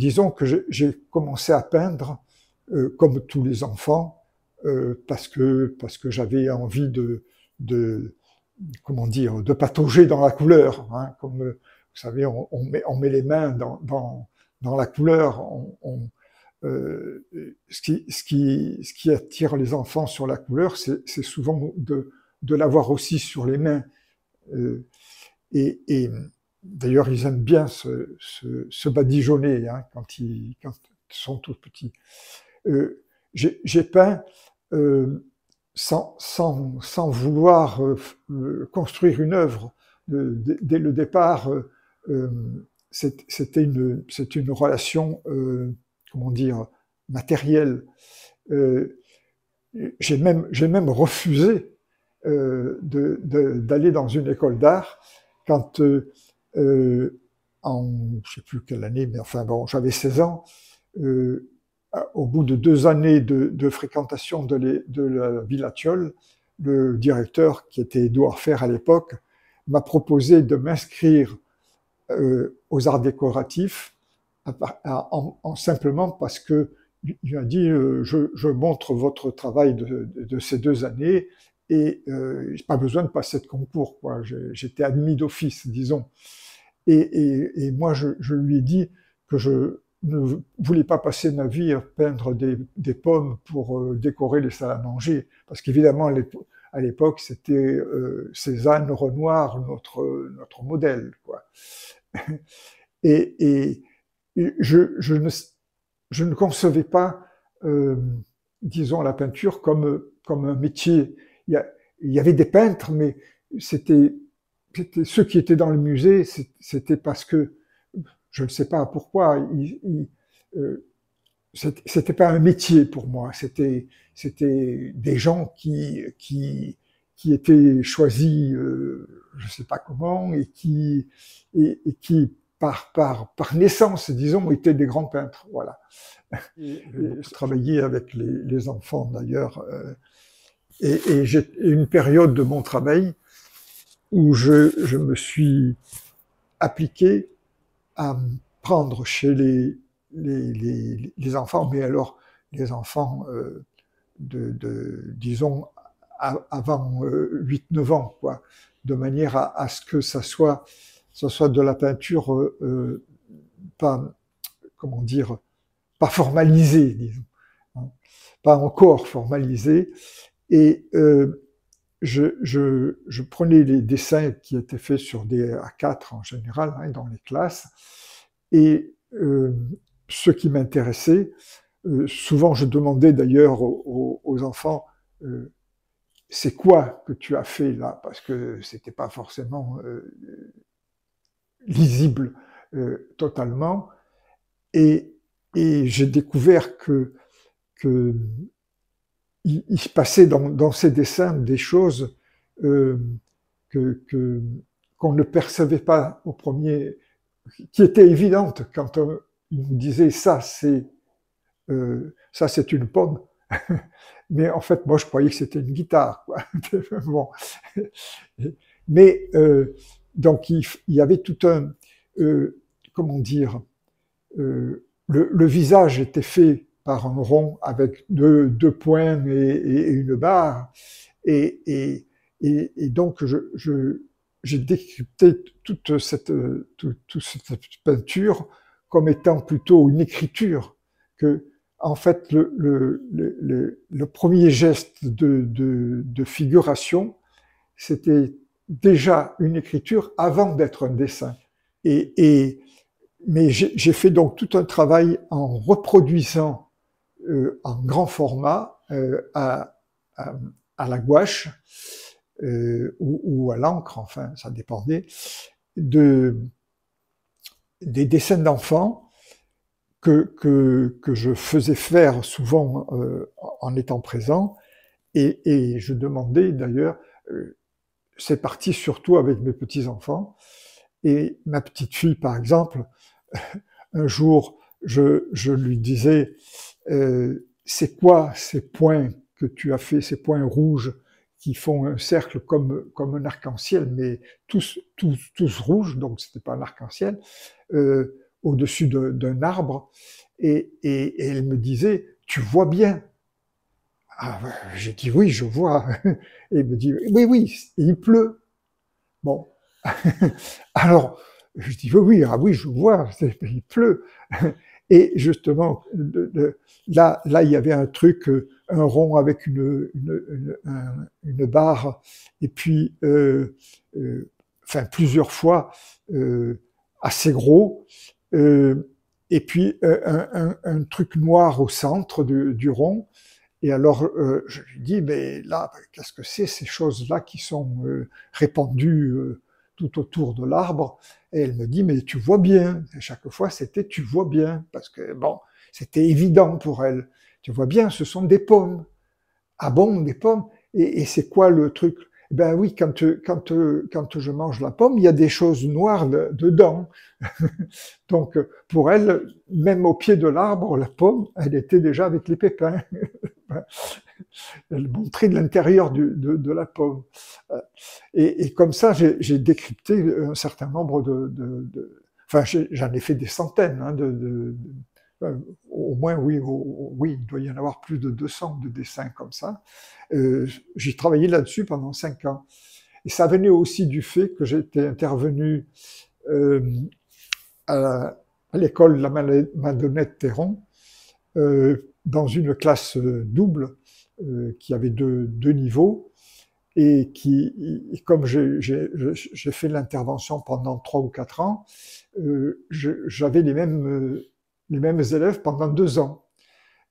disons que j'ai commencé à peindre comme tous les enfants parce que j'avais envie de comment dire de patauger dans la couleur, hein, comme vous savez on met les mains dans la couleur, ce qui attire les enfants sur la couleur, c'est souvent de l'avoir aussi sur les mains. Euh, et d'ailleurs, ils aiment bien se badigeonner hein, quand ils sont tout petits. J'ai peint sans vouloir construire une œuvre. Dès le départ, c'est une relation, comment dire, matérielle. Euh, j'ai même refusé d'aller dans une école d'art quand, en je sais plus quelle année, mais enfin bon, j'avais 16 ans, euh, au bout de 2 années de fréquentation de la Villa Thiol, le directeur, qui était Édouard Fer à l'époque, m'a proposé de m'inscrire aux arts décoratifs simplement parce que il m'a dit je montre votre travail de ces 2 années et j'ai pas besoin de passer de concours, quoi. J'étais admis d'office, disons. Et moi, je lui ai dit que je ne voulais pas passer ma vie à peindre des pommes pour décorer les salles à manger, parce qu'évidemment, à l'époque, c'était Cézanne, Renoir, notre modèle, quoi. Et je ne concevais pas, euh, disons, la peinture comme un métier. Il y avait des peintres, mais c'était ceux qui étaient dans le musée, c'était parce que, je ne sais pas pourquoi, c'était pas un métier pour moi, c'était des gens qui étaient choisis, je ne sais pas comment, et qui par naissance, disons, étaient des grands peintres, voilà. J'ai beaucoup travaillé avec les enfants d'ailleurs, et j'ai une période de mon travail où je me suis appliqué à prendre chez les enfants, mais alors les enfants disons, avant 8-9 ans, quoi, de manière à ce que ça soit de la peinture pas, comment dire, pas formalisée, disons, hein, pas encore formalisée. Et je prenais les dessins qui étaient faits sur des A4 en général, hein, dans les classes, et ce qui m'intéressait, souvent je demandais d'ailleurs aux enfants, c'est quoi que tu as fait là, parce que c'était pas forcément lisible totalement, et, et j'ai découvert que il se passait dans ces dessins des choses euh, que qu'on ne percevait pas au premier, qui étaient évidentes quand il nous disait ça c'est une pomme, mais en fait moi je croyais que c'était une guitare, quoi. Bon, mais donc il y avait tout un comment dire le visage était fait par un rond avec deux points et une barre. Et, et, et donc, j'ai décrypté toute cette peinture comme étant plutôt une écriture, que, en fait, le premier geste de figuration, c'était déjà une écriture avant d'être un dessin. Et, mais j'ai fait donc tout un travail en reproduisant en grand format à, à la gouache ou à l'encre, enfin ça dépendait, des dessins d'enfants que je faisais faire souvent en étant présent, et je demandais d'ailleurs, c'est parti surtout avec mes petits-enfants, et ma petite fille par exemple, un jour je lui disais, c'est quoi ces points que tu as fait, ces points rouges qui font un cercle comme un arc-en-ciel, mais tous rouges, donc c'était pas un arc-en-ciel. au-dessus d'un arbre, et elle me disait, tu vois bien? Ah, j'ai dit oui, je vois. Et il me dit, oui, oui, il pleut. Bon. Alors, je dis, oui, oui, ah oui, je vois, il pleut. Et justement, là, il y avait un truc, un rond avec une barre, et puis, enfin, plusieurs fois, assez gros, et puis un truc noir au centre du rond. Et alors, je lui dis, mais là, qu'est-ce que c'est ces choses-là qui sont répandues tout autour de l'arbre? Et elle me dit, mais tu vois bien. Et chaque fois, c'était tu vois bien, parce que bon, c'était évident pour elle. Tu vois bien, ce sont des pommes. Ah bon, des pommes? Et c'est quoi le truc? Ben oui, quand je mange la pomme, il y a des choses noires dedans. Donc, pour elle, même au pied de l'arbre, la pomme, elle était déjà avec les pépins. Elle montrait de l'intérieur de la pomme. Et comme ça, j'ai décrypté un certain nombre enfin, j'en ai fait des centaines, hein, au moins, oui, oui, il doit y en avoir plus de 200 de dessins comme ça. J'ai travaillé là-dessus pendant 5 ans. Et ça venait aussi du fait que j'étais intervenu euh, à l'école La Madonnette-Théron, dans une classe double qui avait deux niveaux, et comme j'ai fait l'intervention pendant 3 ou 4 ans, j'avais les mêmes élèves pendant 2 ans.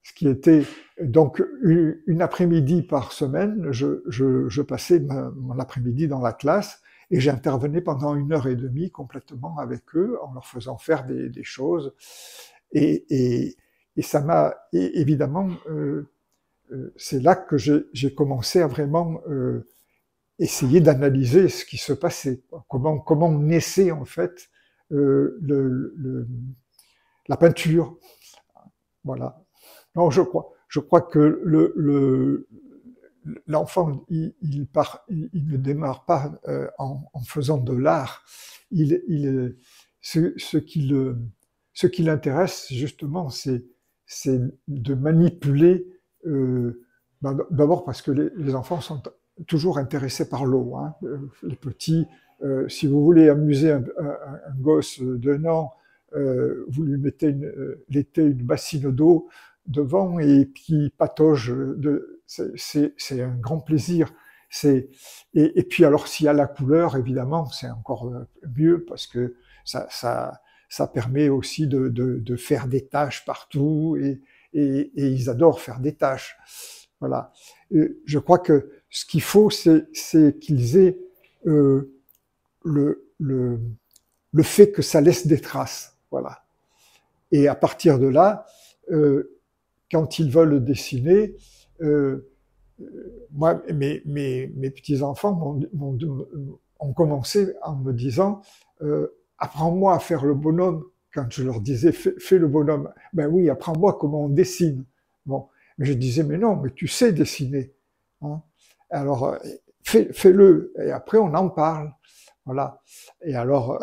Ce qui était donc une après-midi par semaine, je passais mon après-midi dans la classe et j'intervenais pendant 1 heure et demie complètement avec eux en leur faisant faire des choses. Et ça m'a évidemment, c'est là que j'ai commencé à vraiment essayer d'analyser ce qui se passait, comment naissait en fait la peinture. Voilà. Non, je crois que l'enfant, il ne démarre pas en faisant de l'art. Ce qui l'intéresse justement, c'est de manipuler. D'abord parce que les enfants sont toujours intéressés par l'eau. Hein. Les petits, si vous voulez amuser un gosse d'1 an, vous lui mettez l'été une bassine d'eau devant et puis patauge. C'est un grand plaisir. Et puis alors s'il y a la couleur, évidemment, c'est encore mieux parce que ça permet aussi de faire des taches partout et ils adorent faire des taches. Voilà. Je crois que ce qu'il faut, c'est qu'ils aient le fait que ça laisse des traces. Voilà. Et à partir de là, quand ils veulent dessiner, moi, mes petits-enfants ont commencé en me disant apprends-moi à faire le bonhomme. Quand je leur disais fais le bonhomme, ben oui, apprends-moi comment on dessine. Bon, mais je disais mais non, mais tu sais dessiner. Hein. Alors fais-le et après on en parle. Voilà. Et alors,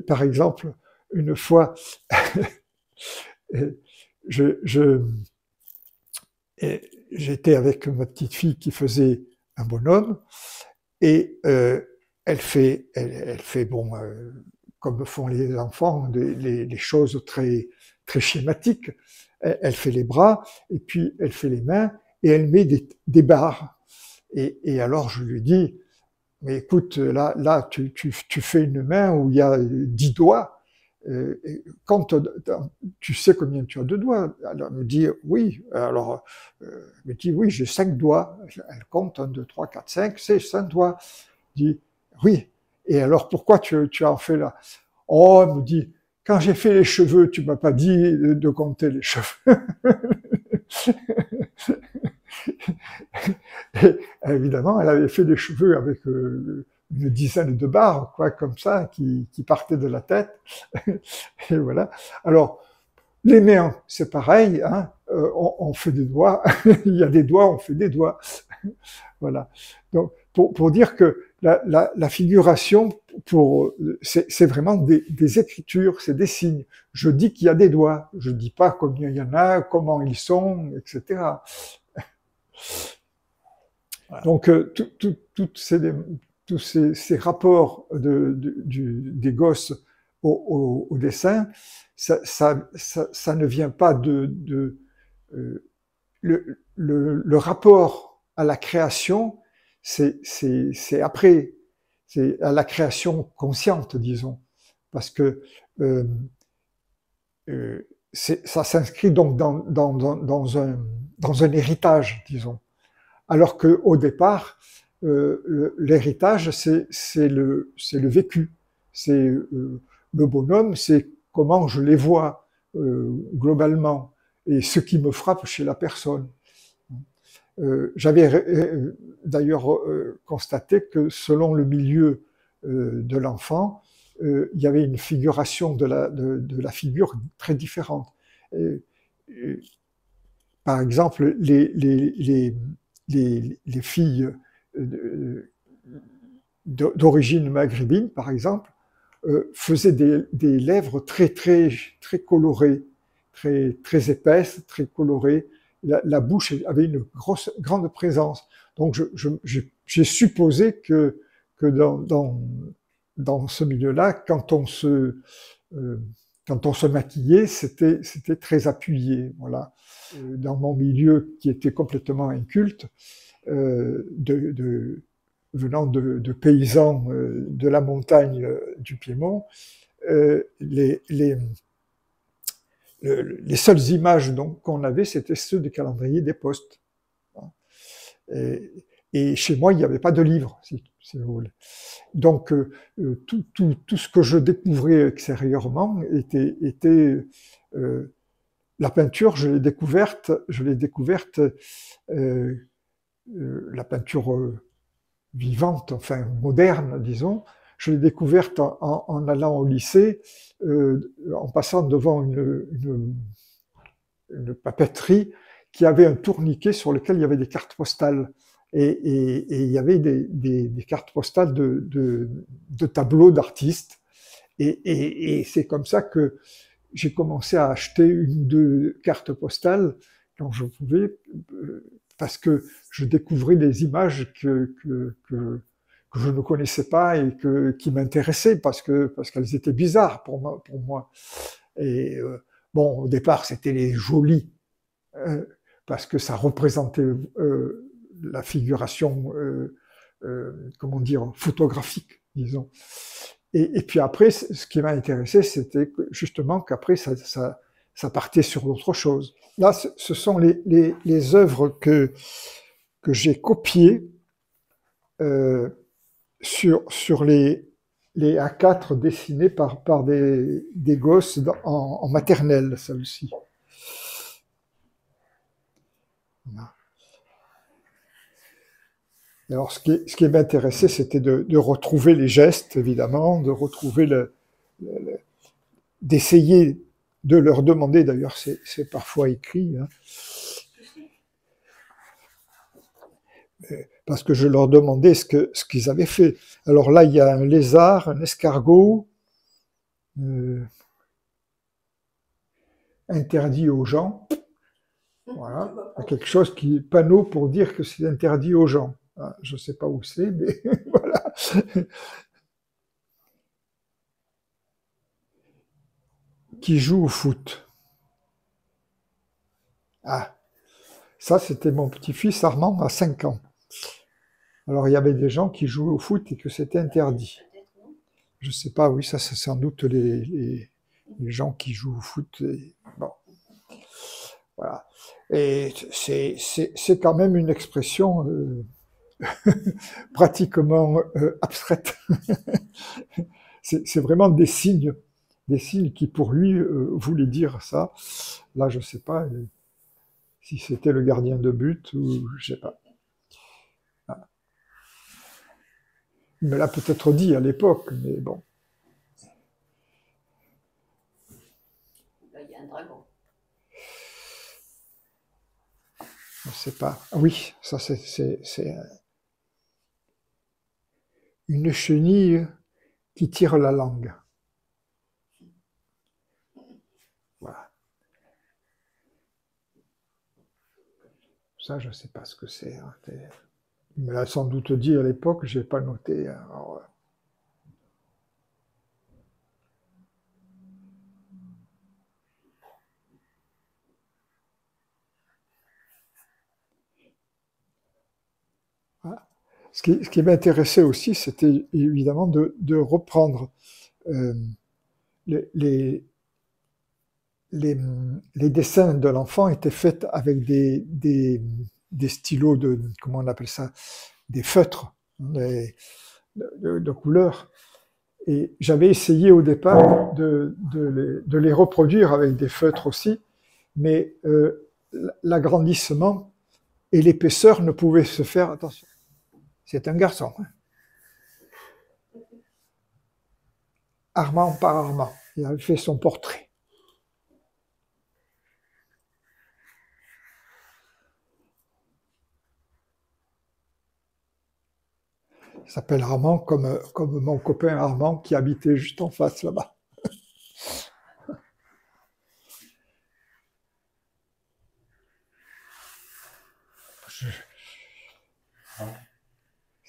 par exemple, une fois, j'étais avec ma petite fille qui faisait un bonhomme et elle fait bon, comme font les enfants, les choses très très schématiques. Elle fait les bras et puis elle fait les mains et elle met des barres. Et alors je lui dis, mais écoute, là tu fais une main où il y a 10 doigts. Quand tu sais combien tu as de doigts? Alors elle me dit oui. Alors elle me dit oui, j'ai 5 doigts. Elle compte 1, 2, 3, 4, 5, c'est 5 doigts. Je dis oui. Et alors pourquoi tu as en fait là? Oh, elle me dit quand j'ai fait les cheveux, tu m'as pas dit de compter les cheveux. Et, évidemment, elle avait fait des cheveux avec une dizaine de barres, quoi, comme ça, qui partaient de la tête. Et voilà. Alors, les mains, c'est pareil, hein, on fait des doigts. Il y a des doigts, on fait des doigts. Voilà. Donc, pour dire que la figuration, c'est vraiment des écritures, c'est des signes. Je dis qu'il y a des doigts, je dis pas combien il y en a, comment ils sont, etc. Voilà. Donc tous ces rapports des gosses au dessin, ça ne vient pas le rapport à la création, c'est après, c'est à la création consciente, disons, parce que ça s'inscrit donc dans un héritage, disons. Alors qu'au départ, l'héritage, c'est le vécu. C'est le bonhomme, c'est comment je les vois globalement et ce qui me frappe chez la personne. J'avais d'ailleurs constaté que selon le milieu de l'enfant, il y avait une figuration de la figure très différente. Par exemple, les filles d'origine maghrébine, par exemple, faisaient des lèvres très colorées, très épaisses, très colorées. La bouche avait une grande présence. Donc, j'ai supposé que dans ce milieu-là, quand on se maquillait, c'était très appuyé. Voilà. Dans mon milieu qui était complètement inculte, venant de paysans de la montagne du Piémont, les seules images qu'on avait, c'était ceux des calendriers des postes. Et chez moi, il n'y avait pas de livre, si vous voulez. Donc, tout ce que je découvrais extérieurement était la peinture, je l'ai découverte, la peinture vivante, enfin moderne, disons, je l'ai découverte en allant au lycée, en passant devant une papeterie qui avait un tourniquet sur lequel il y avait des cartes postales. Et il y avait des cartes postales de tableaux d'artistes. Et c'est comme ça que j'ai commencé à acheter une ou deux cartes postales quand je pouvais, parce que je découvrais des images que je ne connaissais pas et qui m'intéressaient parce qu'elles étaient bizarres pour moi. Et bon, au départ, c'était les jolies, parce que ça représentait la figuration, comment dire, photographique, disons. Et puis après, ce qui m'a intéressé, c'était justement qu'après, ça partait sur d'autres choses. Là, ce sont les œuvres que j'ai copiées sur les A4 dessinés par des gosses en maternelle, celle-ci. Voilà. Alors, ce qui m'intéressait, c'était de retrouver les gestes, évidemment, de retrouver d'essayer de leur demander, d'ailleurs, c'est parfois écrit, hein, parce que je leur demandais ce qu'ils avaient fait. Alors là, il y a un lézard, un escargot, interdit aux gens. Voilà, il y a quelque chose qui est panneau pour dire que c'est interdit aux gens. Je ne sais pas où c'est, mais voilà. Qui joue au foot. Ah, ça c'était mon petit-fils Armand à 5 ans. Alors il y avait des gens qui jouaient au foot et que c'était interdit. Je ne sais pas, oui, ça c'est sans doute les gens qui jouent au foot. Bon, voilà. Et c'est quand même une expression pratiquement abstraite. C'est vraiment des signes qui pour lui voulaient dire ça. Là, je ne sais pas si c'était le gardien de but ou je ne sais pas. Il me l'a peut-être dit à l'époque, mais bon. Là, il y a un dragon. Je ne sais pas. Ah oui, ça c'est une chenille qui tire la langue. Voilà. Ça, je ne sais pas ce que c'est. Hein. Il me l'a sans doute dit à l'époque, je n'ai pas noté. Alors, voilà. Ce qui m'intéressait aussi, c'était évidemment de reprendre les dessins de l'enfant étaient faits avec des stylos comment on appelle ça, des feutres de couleur. Et j'avais essayé au départ de les reproduire avec des feutres aussi, mais l'agrandissement et l'épaisseur ne pouvaient se faire. Attention, c'est un garçon. Hein. Armand par Armand, il avait fait son portrait. Il s'appelle Armand comme mon copain Armand qui habitait juste en face là-bas.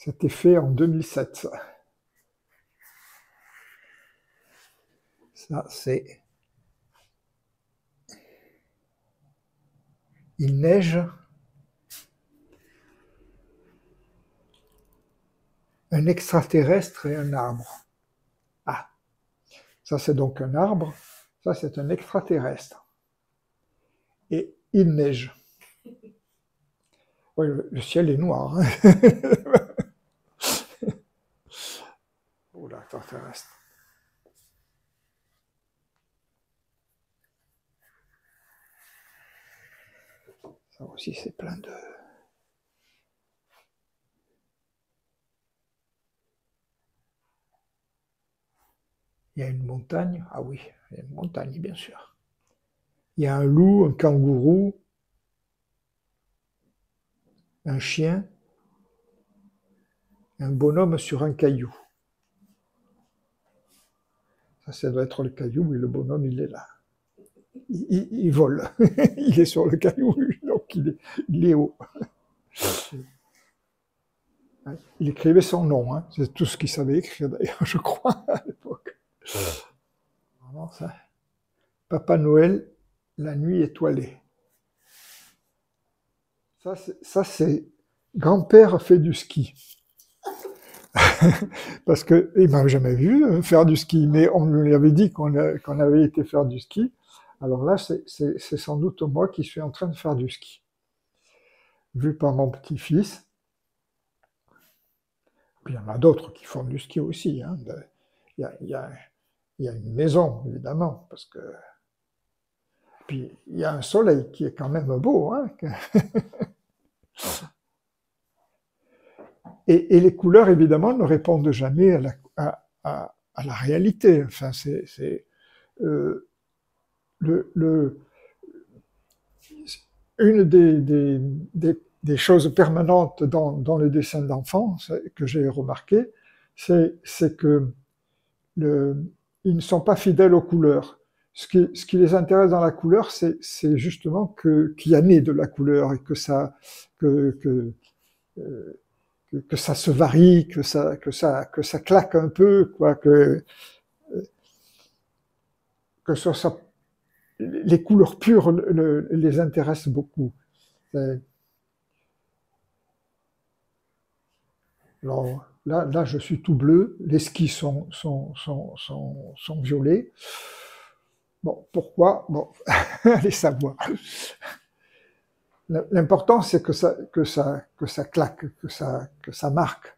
C'était fait en 2007. Ça, c'est... Il neige. Un extraterrestre et un arbre. Ah, ça c'est donc un arbre, ça c'est un extraterrestre. Et il neige. Oui, le ciel est noir. Hein. Oh, l'extraterrestre. Ça aussi c'est plein de... Il y a une montagne, ah oui, il y a une montagne, bien sûr. Il y a un loup, un kangourou, un chien, un bonhomme sur un caillou. Ça doit être le caillou, et le bonhomme, il est là. Il vole. Il est sur le caillou, donc il est haut. Il écrivait son nom, hein. C'est tout ce qu'il savait écrire, d'ailleurs, je crois, à l'époque. Vraiment, ça. Papa Noël, la nuit étoilée. Ça c'est grand-père fait du ski. Parce qu'il ne m'a jamais vu faire du ski, mais on lui avait dit qu'on avait été faire du ski. Alors là, c'est sans doute moi qui suis en train de faire du ski. Vu par mon petit-fils. Puis il y en a d'autres qui font du ski aussi. Hein. Il y a une maison, évidemment, parce que... Puis il y a un soleil qui est quand même beau. Hein. Et les couleurs, évidemment, ne répondent jamais à la réalité. Enfin, c'est une des choses permanentes dans les dessins d'enfants que j'ai remarqué, c'est que ils ne sont pas fidèles aux couleurs. Ce qui les intéresse dans la couleur, c'est justement qu'il y a né de la couleur et que ça se varie, que ça claque un peu, quoi, que ça, les couleurs pures les intéressent beaucoup. Alors là, je suis tout bleu, les skis sont violets. Bon, pourquoi? Bon, allez savoir. L'important, c'est que ça claque, que ça marque.